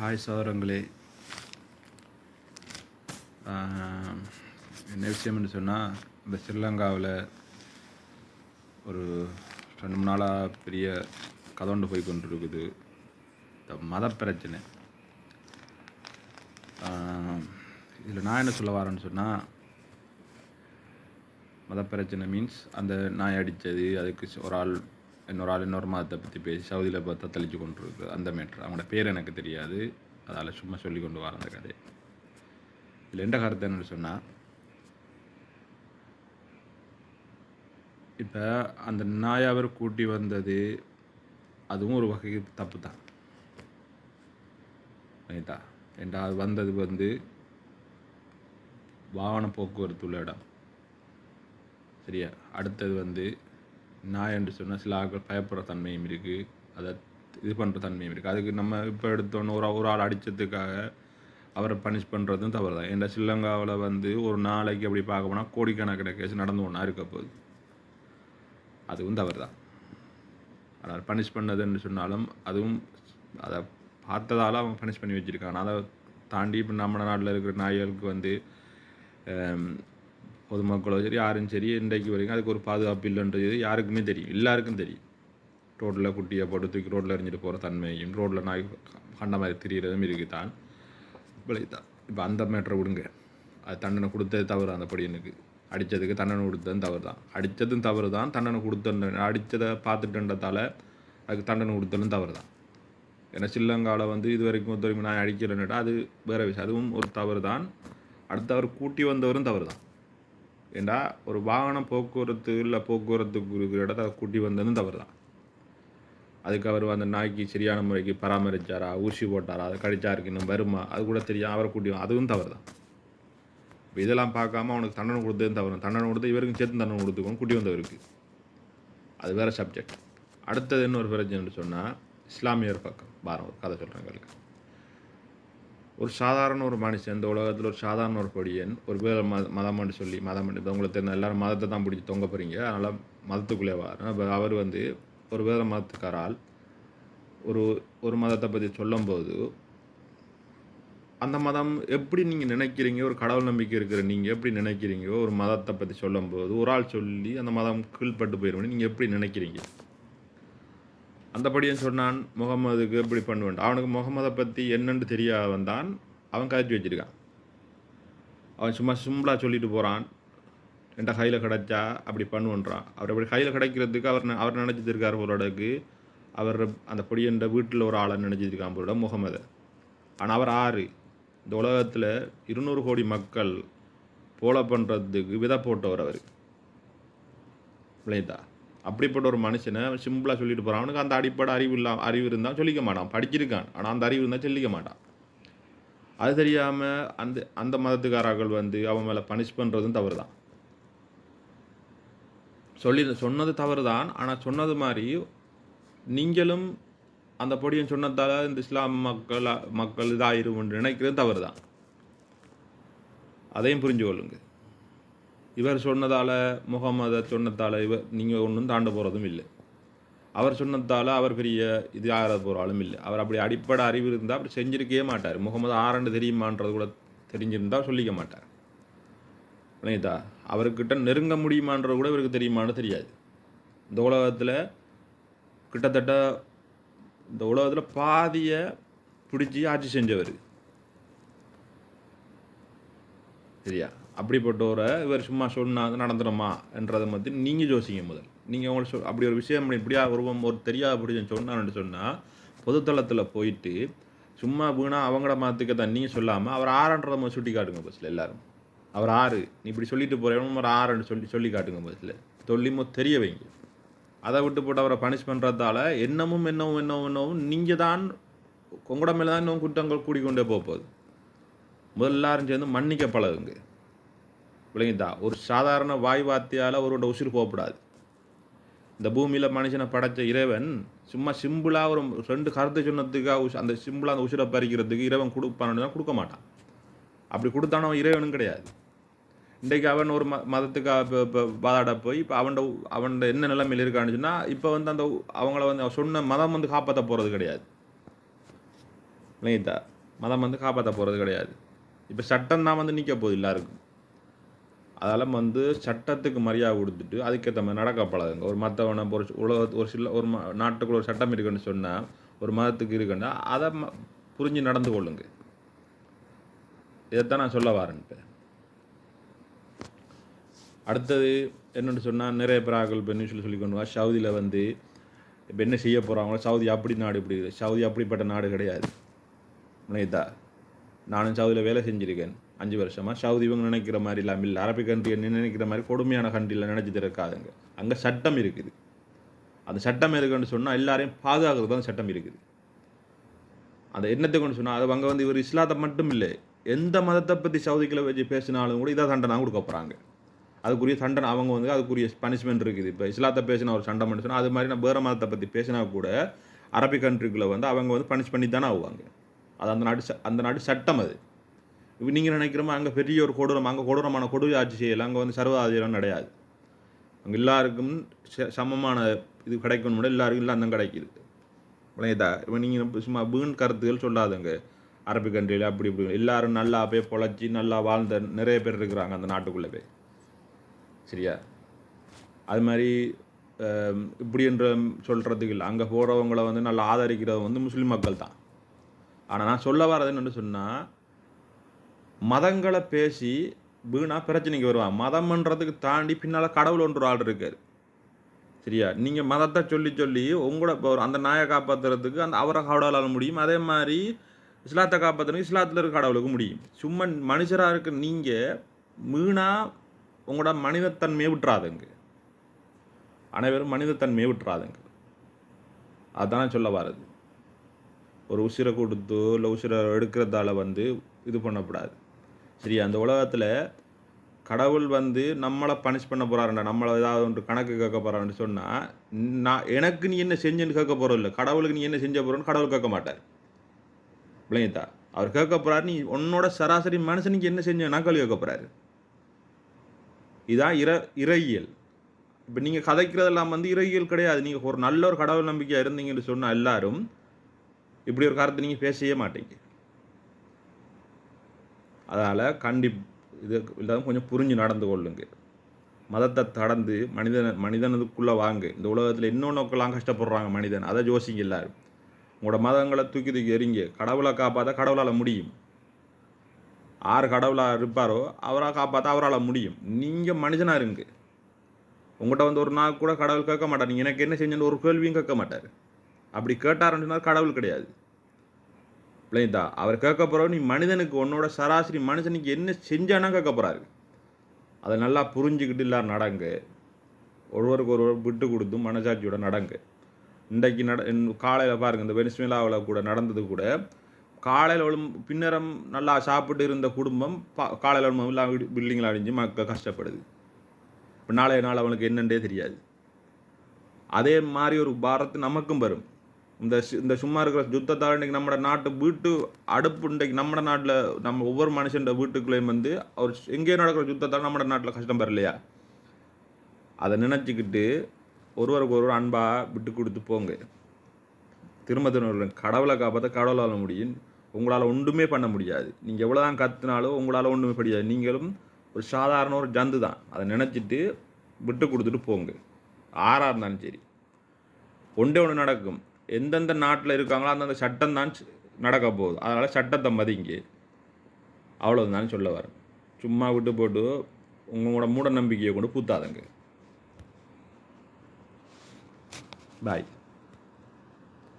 Hi சகோதரங்களே. என்ன விஷயம்னு சொன்னால், இந்த ஸ்ரீலங்காவில் ஒரு 2 நாளாக பெரிய கதொண்டு போய் கொண்டிருக்குது. இந்த மத பிரச்சனை. இதில் நான் என்ன சொல்ல வரேன்னு சொன்னால், மத பிரச்சனை மீன்ஸ் அந்த நாய் அடித்தது, அதுக்கு இன்னொரு ஆள் இன்னொரு மதத்தை பற்றி பேசி சவுதியில் பார்த்தா தெளிச்சு கொண்டிருக்கு. அந்த மேட்ரு அவங்களோட பேர் எனக்கு தெரியாது, அதால் சும்மா சொல்லி கொண்டு வர அந்த கதை. இதில் எந்த கருத்து என்னன்னு சொன்னால், இப்போ அந்த நாயை அவர் கூட்டி வந்தது அதுவும் ஒரு வகைக்கு தப்பு தான் ரைட்டா. ஏண்டா அது வந்தது வாகன போக்குவரத்து உள்ள இடம் சரியா. அடுத்தது நாய் என்று சொன்னால் சில ஆட்கள் பயப்படுற தன்மையும் இருக்குது, அதை இது பண்ணுற தன்மையும் இருக்குது. அதுக்கு நம்ம இப்போ எடுத்தோன்னு ஒரு ஆள் அடித்ததுக்காக அவரை பனிஷ் பண்ணுறதும் தவறு தான். ஏன்னா ஸ்ரீலங்காவில் ஒரு நாளைக்கு அப்படி பார்க்க போனால் கோடிக்கணக்கான கேஸ் நடந்து ஒன்றா இருக்க போகுது, அதுவும் தவறு தான். ஆனால் பனிஷ் பண்ணதுன்னு சொன்னாலும் அதுவும் அதை பார்த்ததால் அவங்க பனிஷ் பண்ணி வச்சுருக்காங்க. அதை தாண்டி இப்போ நம்ம நாட்டில் இருக்கிற நாய்களுக்கு பொதுமக்களோ சரி யாரும் சரி இன்றைக்கு வரைக்கும் அதுக்கு ஒரு பாதுகாப்பு இல்லைன்றது யாருக்குமே தெரியும், எல்லாருக்கும் தெரியும். ரோட்டில் குட்டியை போட்டு தூக்கி ரோட்டில் எறிஞ்சிட்டு போகிற தன்மையும் ரோட்டில் நாய் கண்ட மாதிரி திரிகிறதும் இருக்குது தான் விளைதான். இப்போ அந்த மேட்டரை விடுங்க, அது தண்டனை கொடுத்தது தவறு. அந்த படியனுக்கு அடித்ததுக்கு தண்டனை கொடுத்ததும் தவறு தான், அடித்ததும் தவறு தான், தண்டனை கொடுத்த அடித்ததை பார்த்துட்டுன்றதால அதுக்கு தண்டனை கொடுத்ததும் தவறு தான். ஏன்னா ஸ்ரீலங்காவில் இது வரைக்கும் நான் அடிக்கிறேன்னுட்டா அது வேறு விஷயம், அதுவும் ஒரு தவறு தான். அடுத்து அவர் கூட்டி வந்தவரும் தவறு தான். ஏண்டா ஒரு வாகனம் போக்குவரத்து இல்லை போக்குவரத்துக்கு இருக்கிற இடத்த அதை கூட்டி வந்ததும் தவறு தான். அதுக்கு அவர் அந்த நாய்க்கு சரியான முறைக்கு பராமரித்தாரா, ஊசி போட்டாரா, அதை கடிச்சாருக்கு இன்னும் வருமா, அது கூட தெரியும். அவரை கூட்டி அதுவும் தவறு தான். இப்போ இதெல்லாம் பார்க்காம அவனுக்கு தண்டனை கொடுத்ததும் தவறு. தண்டனை கொடுத்து இவருக்கும் சேர்த்து தண்டனை கொடுத்துக்கணும் கூட்டி வந்தவருக்கு, அது வேறு சப்ஜெக்ட். அடுத்தது இன்னொரு பிரச்சனைன்னு சொன்னால், இஸ்லாமியர் பக்கம் பாரம் கதை சொல்கிறாங்களுக்கு. ஒரு சாதாரண ஒரு மனுஷன் இந்த உலகத்தில் ஒரு சாதாரண ஒரு பொடியன் ஒரு பேர் மதம்னு சொல்லி உங்களுக்கு தெரிஞ்ச எல்லோரும் மதத்தை தான் பிடிச்சி தொங்க போகிறீங்க, அதனால் மதத்துக்குள்ளே வர அவர் ஒரு வேறு மதத்துக்காரால் ஒரு மதத்தை பற்றி சொல்லும்போது அந்த மதம் எப்படி நீங்கள் நினைக்கிறீங்க, ஒரு கடவுள் நம்பிக்கை இருக்கிற நீங்கள் எப்படி நினைக்கிறீங்க, ஒரு மதத்தை பற்றி சொல்லும்போது ஒரு ஆள் சொல்லி அந்த மதம் கீழ்பட்டு போயிடும் நீங்கள் எப்படி நினைக்கிறீங்க. அந்தபடியும் சொன்னான் முகமதுக்கு எப்படி பண்ணுவேன். அவனுக்கு முகமதை பற்றி என்னென்னு தெரியாத வந்தான், அவன் கதைச்சி வச்சுருக்கான். அவன் சும்மா சிம்பிளாக சொல்லிட்டு போகிறான், என்கிட்ட கையில் கிடச்சா அப்படி பண்ணுவேன்றான். அவர் அப்படி கையில் கிடைக்கிறதுக்கு அவர் நினச்சிட்டு இருக்கார் போலோடக்கு. அவர் அந்த பொடியன்ற வீட்டில் ஒரு ஆளை நினச்சிருக்கான் போலோட முகமதை. ஆனால் அவர் ஆறு இந்த உலகத்தில் 200 கோடி மக்கள் போல பண்ணுறதுக்கு விதை போட்டவர் அவர் விளையதா. அப்படிப்பட்ட ஒரு மனுஷனை சிம்பிளாக சொல்லிட்டு போகிறான். அவனுக்கு அந்த அடிப்படை அறிவு இருந்தால் சொல்லிக்க மாட்டான், படிச்சிருக்கான், ஆனால் அந்த அறிவு இருந்தால் சொல்லிக்க மாட்டான். அது தெரியாமல் அந்த மதத்துக்காரர்கள் அவன் மேலே பனிஷ் பண்ணுறதும் தவறு தான். சொன்னது தவறு தான், ஆனால் சொன்னது மாதிரி நீங்களும் அந்த பொடியும் சொன்னதால் இந்த இஸ்லாம் மக்கள் இதாகிரும் நினைக்கிறது தவறு தான். அதையும் புரிஞ்சு கொள்ளுங்க. இவர் சொன்னதால் முகமதை சொன்னதால் நீங்கள் ஒன்றும் தாண்ட போகிறதும் இல்லை. அவர் சொன்னதால் அவர் பெரிய இது ஆகிற போகிற ஆளும் இல்லை. அவர் அப்படி அடிப்படை அறிவு இருந்தால் அப்படி செஞ்சிருக்கவே மாட்டார். முகமது ஆரண்டு தெரியுமான்றது கூட தெரிஞ்சிருந்தால் சொல்லிக்க மாட்டார். விளையுதா. அவர்கிட்ட நெருங்க முடியுமான்றது கூட இவருக்கு தெரியுமான்னு தெரியாது. இந்த உலகத்தில் கிட்டத்தட்ட இந்த உலகத்தில் பாதியை பிடிச்சி ஆட்சி செஞ்சவர் சரியா. அப்படிப்பட்டவரை இவர் சும்மா சொன்னால் நடந்துடுமா என்றதை பற்றி நீங்கள் யோசிங்க. முதல் நீங்கள் உங்களுக்கு அப்படி ஒரு விஷயம் இப்படியா ஒரு தெரியாத பிடிச்ச சொன்னான்னு சொன்னால் பொதுத்தளத்தில் போயிட்டு சும்மா வீணா அவங்கள மாற்றுக்க தான் நீங்கள் சொல்லாமல் அவர் ஆறுன்றதை சுட்டி காட்டுங்க பஸ்ஸில் எல்லோரும். அவர் ஆறு நீ இப்படி சொல்லிட்டு போகிறவங்க ஒரு ஆறுன்னு சொல்லி காட்டுங்க பஸ்ஸில் தொல்லிமோ தெரிய வைங்க. அதை விட்டு போட்டு அவரை பனிஷ் பண்ணுறதால என்னமும் நீங்கள் தான் உங்களோட மேலே தான் இன்னும் குற்றங்கள் கூடிக்கொண்டே போகுது. முதல்ல எல்லாரும் சேர்ந்து மன்னிக்க பழகுங்க. விளங்கிட்டா. ஒரு சாதாரண வாய் வார்த்தையால் அவரோட உசுறு போகக்கூடாது. இந்த பூமியில் மனுஷனை படைத்த இறைவன் சும்மா சிம்பிளாக ஒரு 2 கருத்தை சொன்னதுக்காக அந்த சிம்பிளாக அந்த உசுரை பறிக்கிறதுக்கு இறைவன் கொடுப்பான்னு தான் கொடுக்க மாட்டான். அப்படி கொடுத்தானோ அவன் இறைவனும் கிடையாது. இன்றைக்கு அவன் ஒரு மதத்துக்காக இப்போ வாதாட போய் இப்போ அவன் என்ன நிலைமையில் இருக்கான்னு சொன்னால் இப்போ அந்த அவங்கள சொன்ன மதம் காப்பாற்ற போகிறது கிடையாது. இல்லைங்களா? மதம் வந்து காப்பாற்ற போகிறது கிடையாது. இப்போ சட்டம் தான் வந்து நிற்க போகுது எல்லாருக்கும். அதெல்லாம் வந்து சட்டத்துக்கு மரியாதை கொடுத்துட்டு அதுக்கேற்ற மாதிரி நடக்க பழகுங்க. ஒரு மற்றவனை ஒரு சில ஒரு நாட்டுக்குள்ள ஒரு சட்டம் இருக்குன்னு சொன்னால், ஒரு மதத்துக்கு இருக்குன்னா அதை புரிஞ்சு நடந்து கொள்ளுங்க. இதைத்தான் நான் சொல்ல வரேன். இப்போ அடுத்தது என்னென்னு சொன்னால், நிறைய பிராக்கள் இப்போ நியூஸில் சொல்லி கொண்டு வா, சவுதியில் வந்து இப்போ என்ன செய்ய போகிறாங்களோ, சவுதி அப்படி நாடு இப்படி, சவுதி அப்படிப்பட்ட நாடு கிடையாது. இல்லைதா? நானும் சவுதியில் வேலை செஞ்சுருக்கேன் 5 வருஷமாக. சவுதி இவங்க நினைக்கிற மாதிரி இல்லாமல் இல்லை. அரபிக் கண்ட்ரி நினைக்கிற மாதிரி கொடுமையான கண்ட்ரியில் நினச்சிட்டு இருக்காதுங்க. அங்கே சட்டம் இருக்குது. அந்த சட்டம் இருக்குன்னு சொன்னால் எல்லாரையும் பாதுகாக்கிறது தான் சட்டம் இருக்குது. அந்த என்னத்தை கொண்டு சொன்னால், அது அங்கே வந்து இவர் இஸ்லாத்தை மட்டும் இல்லை, எந்த மதத்தை பற்றி சவுதிக்குள்ள வச்சு பேசினாலும் கூட இதாக தண்டனை கொடுக்க போகிறாங்க. அதுக்குரிய தண்டனை அவங்க வந்து அதுக்குரிய பனிஷ்மெண்ட் இருக்குது. இப்போ இஸ்லாத்தை பேசினா ஒரு சண்டை பண்ணி சொன்னால், அது மாதிரி நான் வேறு மதத்தை பற்றி பேசினா கூட அரபிக் கண்ட்ரிக்குள்ளே வந்து அவங்க வந்து பனிஷ் பண்ணி தானே ஆகுவாங்க. அது அந்த நாடு சட்டம். அது இப்போ நீங்கள் நினைக்கிறோமா அங்கே பெரிய ஒரு அங்கே கொடூரமான கொடூர ஆட்சி செய்யலை. அங்கே வந்து சர்வாதிகாரம் கிடையாது. அங்கே எல்லாருக்கும் சமமான இது கிடைக்கணும், எல்லாருக்கும் இல்லை அந்த கிடைக்குது. விளையுதா? இப்போ நீங்கள் சும்மா வீண் கருத்துகள் சொல்லாதுங்க. அரபிக் கண்ட்ரியில் அப்படி இப்படி எல்லாரும் நல்லா போய் பொழைச்சி நல்லா வாழ்ந்த நிறைய பேர் இருக்கிறாங்க அந்த நாட்டுக்குள்ளே போய். சரியா? அது மாதிரி இப்படி என்ற சொல்கிறதுக்கு இல்லை. அங்கே போகிறவங்கள வந்து நல்லா ஆதரிக்கிறது வந்து முஸ்லீம் மக்கள் தான். ஆனால் நான் சொல்ல வரது என்னென்னு சொன்னால், மதங்களை பேசி வீணாக பிரச்சனைக்கு வருவான். மதம்ன்றதுக்கு தாண்டி பின்னால் கடவுள் ஒன்று ஆள் இருக்கார். சரியா? நீங்கள் மதத்தை சொல்லி சொல்லி உங்களோட இப்போ அந்த நாயை காப்பாற்றுறதுக்கு அந்த அவரை கடவுளால் முடியும். அதே மாதிரி இஸ்லாத்தை காப்பாற்றுறதுக்கு இஸ்லாத்தில் இருக்க கடவுளுக்கு முடியும். சும்மா மனுஷராக இருக்க நீங்கள் வீணாக உங்களோட மனிதத்தன்மையை விட்டுறாதுங்க. அனைவரும் மனிதத்தன்மையை விட்டுறாதுங்க. அதுதான் சொல்ல வர்றது. ஒரு உசிரை கொடுத்து இல்லை உசிரை எடுக்கிறதால வந்து இது பண்ணக்கூடாது. சரியா? அந்த உலகத்தில் கடவுள் வந்து நம்மளை பனிஷ் பண்ண போகிறாருண்டா, நம்மளை ஏதாவது ஒன்று கணக்கு கேட்க போகிறான்னு சொன்னால், எனக்கு நீ என்ன செஞ்சுன்னு கேட்க போகிறோம் இல்லை, கடவுளுக்கு நீ என்ன செஞ்ச போகிறோன்னு கடவுள் கேட்க மாட்டார். விளங்கிட்டா? அவர் கேட்க போகிறாரு, நீ உன்னோட சராசரி மனுஷனுக்கு என்ன செஞ்சேன்னா கேள்வி கேட்க போகிறாரு. இதான் இறையியல். இப்போ நீங்கள் கதைக்கிறதெல்லாம் வந்து இறையியல் கிடையாது. நீங்கள் ஒரு நல்ல ஒரு கடவுள் நம்பிக்கையாக இருந்தீங்கன்னு சொன்னால் எல்லாரும் இப்படி ஒரு காரணத்தை நீங்கள் பேசவே மாட்டீங்க. அதனால் இது இல்லாமல் கொஞ்சம் புரிஞ்சு நடந்து கொள்ளுங்க. மதத்தை கடந்து மனிதனுக்குள்ளே வாங்க. இந்த உலகத்தில் இன்னொன்றுக்கெல்லாம் கஷ்டப்படுறாங்க மனிதன், அதை யோசிங்க எல்லாரும். உங்களோட மதங்களை தூக்கி எறிங்க. கடவுளை காப்பாற்ற கடவுளால் முடியும். யார் கடவுளாக இருப்பாரோ அவராக காப்பாற்ற அவரால் முடியும். நீங்கள் மனுஷனாக இருங்க. உங்கள்கிட்ட வந்து ஒரு நாள் கூட கடவுள் கேட்க மாட்டார், நீங்கள் எனக்கு என்ன செஞ்சேன்னு ஒரு கேள்வியும் கேட்க மாட்டார். அப்படி கேட்டாருன்னு சொன்னால் கடவுள் கிடையாது. இல்லைதா? அவர் கேட்க போகிறவர் நீ மனிதனுக்கு உன்னோட சராசரி மனுஷனுக்கு என்ன செஞ்சானா கேட்க போகிறாரு. அதை நல்லா புரிஞ்சுக்கிட்டு எல்லாரும் நடங்க. ஒருவருக்கு ஒருவர் விட்டு கொடுத்து மனசாட்சியோட நடங்க. இன்றைக்கு காலையில் பாருங்கள், இந்த வெனிசுவேலாவில் கூட நடந்தது கூட, காலையில் பின்னரம் நல்லா சாப்பிட்டு இருந்த குடும்பம் காலையில் எல்லாம் பில்டிங்கில் அழிஞ்சு மக்கள் கஷ்டப்படுது. இப்போ நாளைய நாள் அவனுக்கு என்னன்றே தெரியாது. அதே மாதிரி ஒரு பாரத்து நமக்கும் வரும். இந்த சும்மா இருக்கிற யுத்தத்தால் இன்றைக்கி நம்ம நாட்டு வீட்டு அடுப்பு இன்றைக்கு நம்ம நாட்டில் நம்ம ஒவ்வொரு மனுஷன் வீட்டுக்குள்ளேயும் வந்து அவர் எங்கேயோ நடக்கிற யுத்தத்தால் நம்ம நாட்டில் கஷ்டம் வரலையா? அதை நினச்சிக்கிட்டு ஒருவருக்கு ஒருவர் அன்பாக விட்டு கொடுத்து போங்க. திரும்ப கடவுளை காப்பாற்ற கடவுளால் முடியும். உங்களால் ஒன்றுமே பண்ண முடியாது. நீங்கள் எவ்வளோ தான் கற்றுனாலும் உங்களால் ஒன்றுமே முடியாது. நீங்களும் ஒரு சாதாரண ஒரு ஜந்து தான். அதை நினச்சிட்டு விட்டு கொடுத்துட்டு போங்க. ஆறாக இருந்தாலும் சரி. ஒன்று நடக்கும். எந்தெந்த நாட்டில் இருக்காங்களோ அந்தந்த சட்டம் தான் நடக்க போகுது. அதனால் சட்டத்தை மதிங்க. அவ்வளோதான் சொல்ல வரேன். சும்மா விட்டு போட்டு உங்களோட மூட நம்பிக்கையை கொண்டு பூத்தாதுங்க. பாய்.